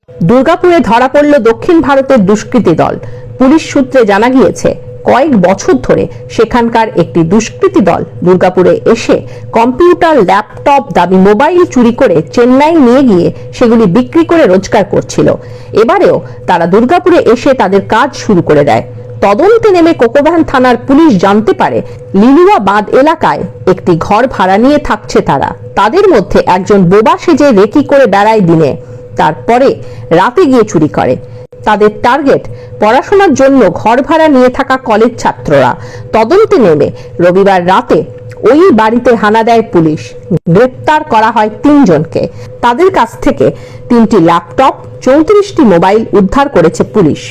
দুর্গাপুরে ধরা পড়ল দক্ষিণ ভারতের দুষ্কৃতী দল। পুলিশ সূত্রে জানা গিয়েছে, কয়েক বছর ধরে সেখানকার একটি দুষ্কৃতী দল দুর্গাপুরে এসে কম্পিউটার, ল্যাপটপ, দামি মোবাইল চুরি করে চেন্নাই নিয়ে গিয়ে সেগুলি বিক্রি করে রোজগার করছিল। এবারেও তারা দুর্গাপুরে এসে তাদের কাজ শুরু করে দেয়। তদন্তে নেমে কোকোভ্যান থানার পুলিশ জানতে পারে, লিলুয়া বাঁধ এলাকায় একটি ঘর ভাড়া নিয়ে থাকছে তারা। তাদের মধ্যে একজন বোবা সেজে রেকি করে বেড়ায় দিনে, তারপরে রাতে গিয়ে চুরি করে। তাদের টার্গেট পড়াশোনার জন্য ঘর ভাড়া নিয়ে থাকা কলেজ ছাত্ররা। তদন্তে নেমে রবিবার রাতে ওই বাড়িতে হানা দেয় পুলিশ। গ্রেপ্তার করা হয় 3 জনকে। তাদের কাছ থেকে 3টি ল্যাপটপ, 34টি মোবাইল উদ্ধার করেছে পুলিশ।